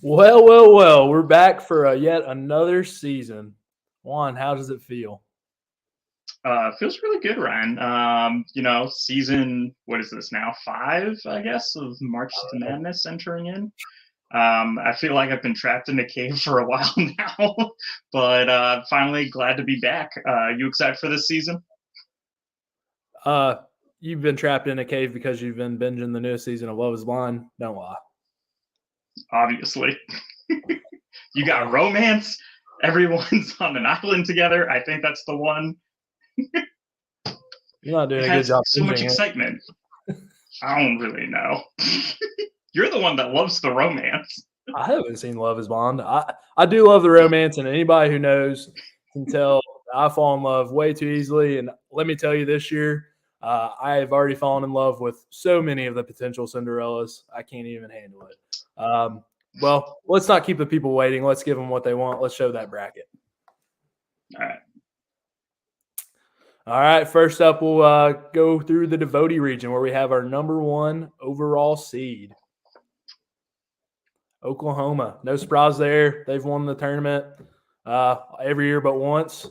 Well, we're back for yet another season. Juan, how does it feel? Feels really good, Ryan. Season, what is this now? 5, I guess, of March to Madness entering in. I feel like I've been trapped in a cave for a while now, but finally glad to be back. You excited for this season? You've been trapped in a cave because you've been binging the newest season of Love is Blind. Don't lie. Obviously. You got romance. Everyone's on an island together. I think that's the one. You're not doing a good job. So much excitement. I don't really know. You're the one that loves the romance. I haven't seen Love is Blind. I do love the romance, and anybody who knows can tell I fall in love way too easily. And let me tell you, this year, I have already fallen in love with so many of the potential Cinderellas. I can't even handle it. Well, let's not keep the people waiting. Let's give them what they want. Let's show that bracket. All right. First up, we'll go through the Devotee region where we have our number 1 overall seed. Oklahoma. No surprise there. They've won the tournament every year but once.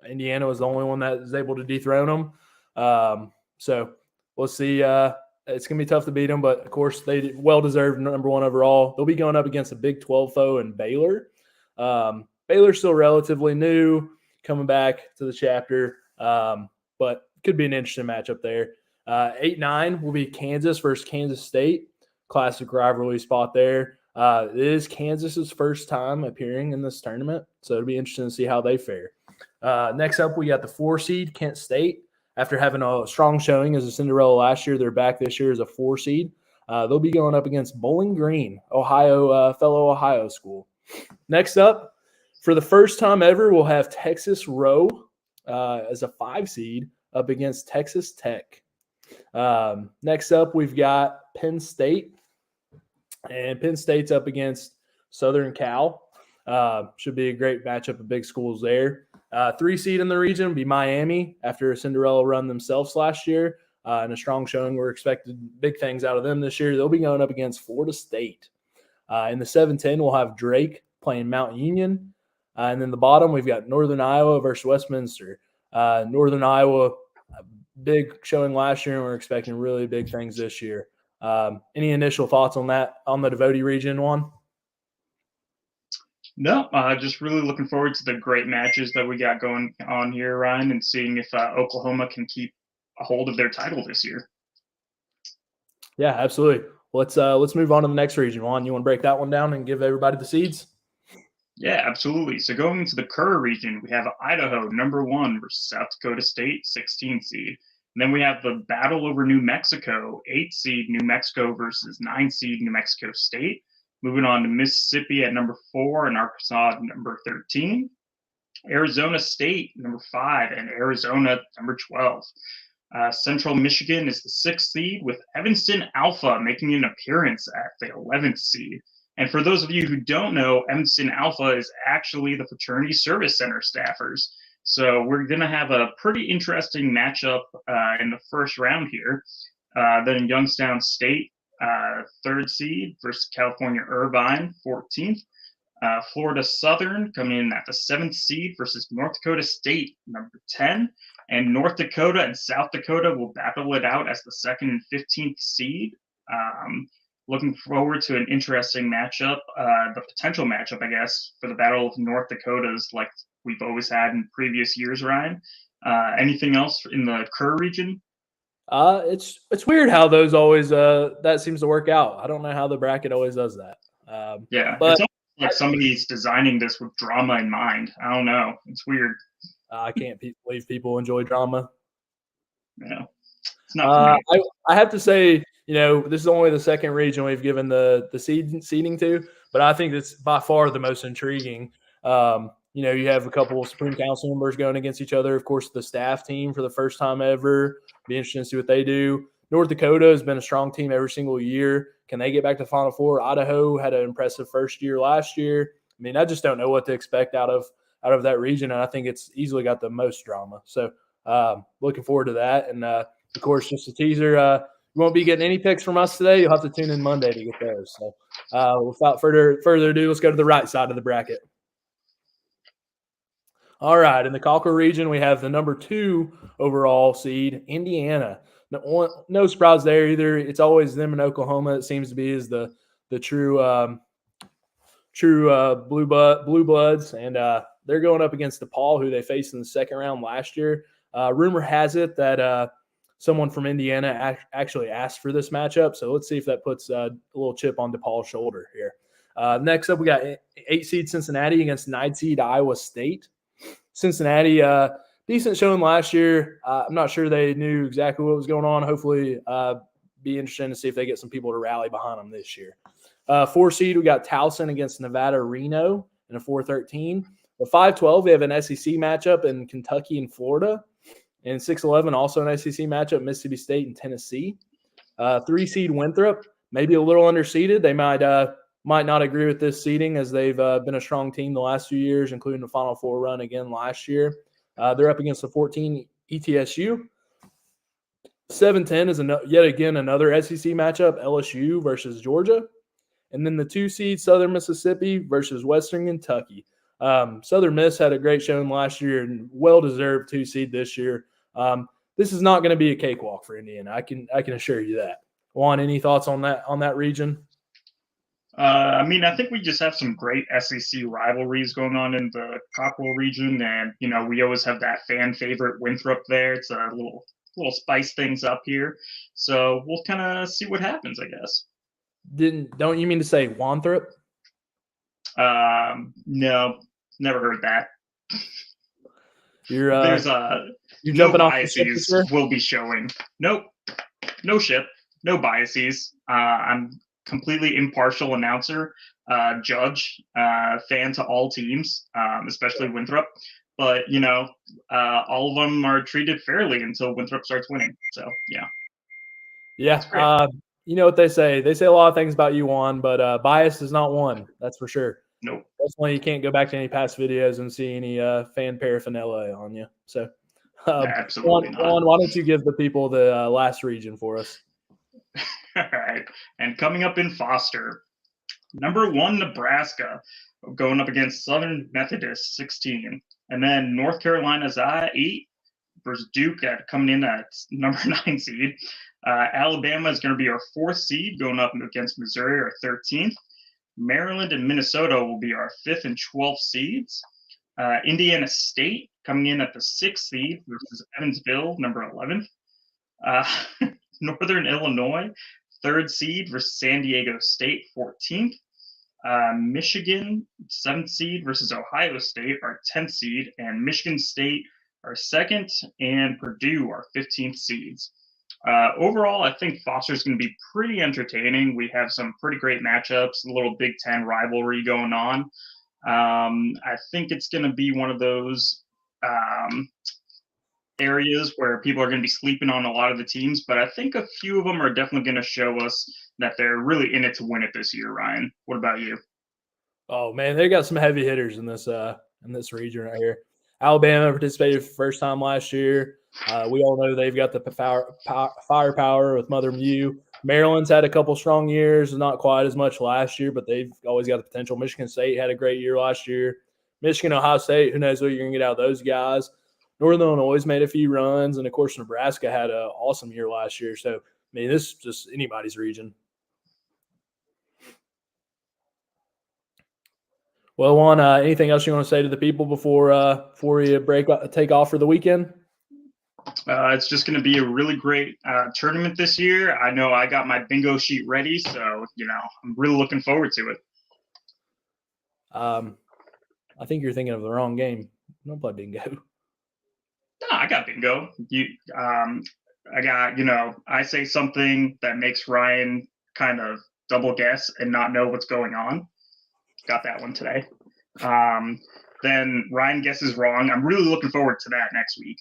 Indiana was the only one that was able to dethrone them. So we'll see. It's going to be tough to beat them, but, of course, they well-deserved number 1 overall. They'll be going up against a Big 12 foe in Baylor. Baylor's still relatively new, coming back to the chapter, but could be an interesting matchup there. 8-9 will be Kansas versus Kansas State. Classic rivalry spot there. It is Kansas's first time appearing in this tournament, so it'll be interesting to see how they fare. Next up, we got the 4 seed, Kent State. After having a strong showing as a Cinderella last year, they're back this year as a 4 seed. They'll be going up against Bowling Green, fellow Ohio school. Next up, for the first time ever, we'll have Texas Row as a 5 seed up against Texas Tech. Next up, we've got Penn State. And Penn State's up against Southern Cal. Should be a great matchup of big schools there. 3 seed in the region would be Miami after a Cinderella run themselves last year. And a strong showing. We're expecting big things out of them this year. They'll be going up against Florida State. In the 7-10, we'll have Drake playing Mount Union. And then the bottom, we've got Northern Iowa versus Westminster. Northern Iowa, big showing last year, and we're expecting really big things this year. Any initial thoughts on that, on the Devotee region, Juan? No, just really looking forward to the great matches that we got going on here, Ryan, and seeing if Oklahoma can keep a hold of their title this year. Yeah, absolutely. Let's move on to the next region, Juan. You want to break that one down and give everybody the seeds? Yeah, absolutely. So going into the Kerr region, we have Idaho, number 1 versus South Dakota State, 16 seed. And then we have the battle over New Mexico, 8 seed New Mexico versus 9 seed New Mexico State. Moving on to Mississippi at number 4 and Arkansas at number 13. Arizona State, number 5, and Arizona, number 12. Central Michigan is the 6th seed with Evanston Alpha making an appearance at the 11th seed. And for those of you who don't know, Evanston Alpha is actually the Fraternity Service Center staffers. So we're going to have a pretty interesting matchup in the first round here. Then Youngstown State, 3rd seed versus California Irvine, 14th. Florida Southern coming in at the 7th seed versus North Dakota State, number 10. And North Dakota and South Dakota will battle it out as the 2nd and 15th seed. Looking forward to an interesting matchup, the potential matchup, I guess, for the Battle of North Dakotas like we've always had in previous years, Ryan. Anything else in the Kerr region? It's weird how those always that seems to work out. I don't know how the bracket always does that. Yeah, but it's almost like somebody's designing this with drama in mind. I don't know. It's weird. I can't believe people enjoy drama. Yeah, it's not. I have to say, this is only the second region we've given the seeding to, but I think it's by far the most intriguing. You have a couple of Supreme Council members going against each other. Of course, the staff team for the first time ever. Be interesting to see what they do. North Dakota has been a strong team every single year. Can they get back to Final Four? Idaho had an impressive first year last year. I mean, I just don't know what to expect out of that region, and I think it's easily got the most drama. So looking forward to that. And of course, just a teaser. You won't be getting any picks from us today. You'll have to tune in Monday to get those. So without further ado, let's go to the right side of the bracket. All right, in the Colquitt region, we have the number 2 overall seed, Indiana. No surprise there either. It's always them in Oklahoma. It seems to be is the true blue bloods, and they're going up against DePaul, who they faced in the second round last year. Rumor has it that someone from Indiana actually asked for this matchup, so let's see if that puts a little chip on DePaul's shoulder here. Next up, we got 8 seed Cincinnati against 9 seed Iowa State. Cincinnati, decent showing last year. I'm not sure they knew exactly what was going on. Hopefully, be interesting to see if they get some people to rally behind them this year. 4 seed, we got Towson against Nevada Reno in a 4-13. The 5-12, we have an SEC matchup in Kentucky and Florida. And 6-11, also an SEC matchup, Mississippi State and Tennessee. 3 seed Winthrop, maybe a little underseeded. They might not agree with this seeding as they've been a strong team the last few years, including the Final Four run again last year. They're up against the 14 ETSU. 7-10 is yet again another SEC matchup, LSU versus Georgia. And then the 2 seed Southern Mississippi versus Western Kentucky. Southern Miss had a great showing last year and well-deserved 2 seed this year. This is not going to be a cakewalk for Indiana. I can assure you that. Juan, any thoughts on that region? I mean, I think we just have some great SEC rivalries going on in the Cockrell region, and we always have that fan favorite Winthrop there. It's a little spice things up here, so we'll kind of see what happens, I guess. Don't you mean to say Wanthrop? No, never heard that. You're no jumping off biases the ship, will be showing. Nope, no ship, no biases. I'm completely impartial announcer, judge, fan to all teams, especially Winthrop. But all of them are treated fairly until Winthrop starts winning. So yeah. Yeah. You know what they say? They say a lot of things about you, Juan, but bias is not one. That's for sure. Nope. Definitely, you can't go back to any past videos and see any fan paraphernalia on you. So, absolutely not. Juan, why don't you give the people the last region for us? All right. And coming up in Foster, number 1, Nebraska, going up against Southern Methodist, 16. And then North Carolina's 8 versus Duke coming in at number 9 seed. Alabama is going to be our 4th seed, going up against Missouri, our 13th. Maryland and Minnesota will be our 5th and 12th seeds. Indiana State coming in at the 6th seed versus Evansville, number 11th. Northern Illinois, 3rd seed versus San Diego State, 14th. Michigan, 7th seed versus Ohio State, our 10th seed. And Michigan State, our 2nd. And Purdue, our 15th seeds. Overall, I think Foster is going to be pretty entertaining. We have some pretty great matchups, a little Big Ten rivalry going on. I think it's going to be one of those areas where people are going to be sleeping on a lot of the teams, but I think a few of them are definitely going to show us that they're really in it to win it this year. Ryan, what about you? Oh man, they got some heavy hitters in this region right here. Alabama participated for the first time last year. We all know they've got the firepower with Mother Mew. Maryland's had a couple strong years, not quite as much last year, but they've always got the potential. Michigan State had a great year last year. Michigan, Ohio State, who knows what you're going to get out of those guys. Northern Illinois made a few runs, and of course, Nebraska had an awesome year last year. So, I mean, this is just anybody's region. Well, Juan, anything else you want to say to the people before you take off for the weekend? It's just going to be a really great tournament this year. I know I got my bingo sheet ready, so I'm really looking forward to it. I think you're thinking of the wrong game. Don't play bingo. No, I got bingo. I got, I say something that makes Ryan kind of double guess and not know what's going on. Got that one today. Then Ryan guesses wrong. I'm really looking forward to that next week.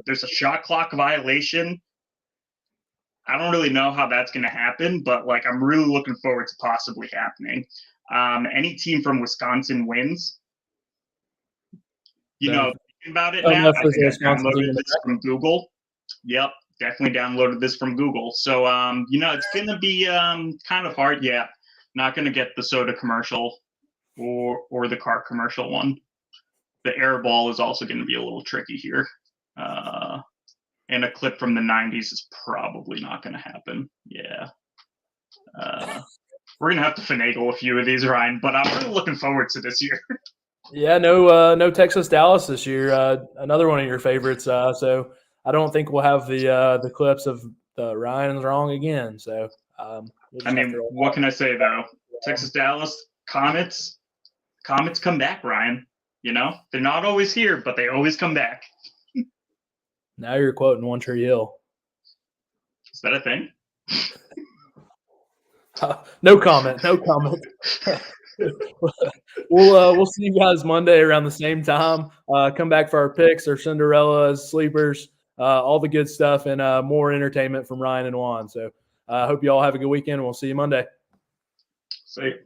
There's a shot clock violation. I don't really know how that's going to happen, but I'm really looking forward to possibly happening. Any team from Wisconsin wins. Thinking about it now, I think I downloaded this from Google. Yep, definitely downloaded this from Google. So, it's going to be kind of hard. Yeah, not going to get the soda commercial or the car commercial one. The air ball is also going to be a little tricky here. And a clip from the 90s is probably not going to happen. Yeah. We're going to have to finagle a few of these, Ryan, but I'm really looking forward to this year. Yeah, no Texas Dallas this year. Another one of your favorites. So I don't think we'll have the clips of the Ryan's wrong again. So what can I say though? Texas Dallas Comets come back, Ryan. They're not always here, but they always come back. Now you're quoting One Tree Hill. Is that a thing? No comment. No comment. We'll see you guys Monday around the same time. Come back for our picks, our Cinderellas, sleepers, all the good stuff, and more entertainment from Ryan and Juan. So I hope you all have a good weekend. We'll see you Monday. See you.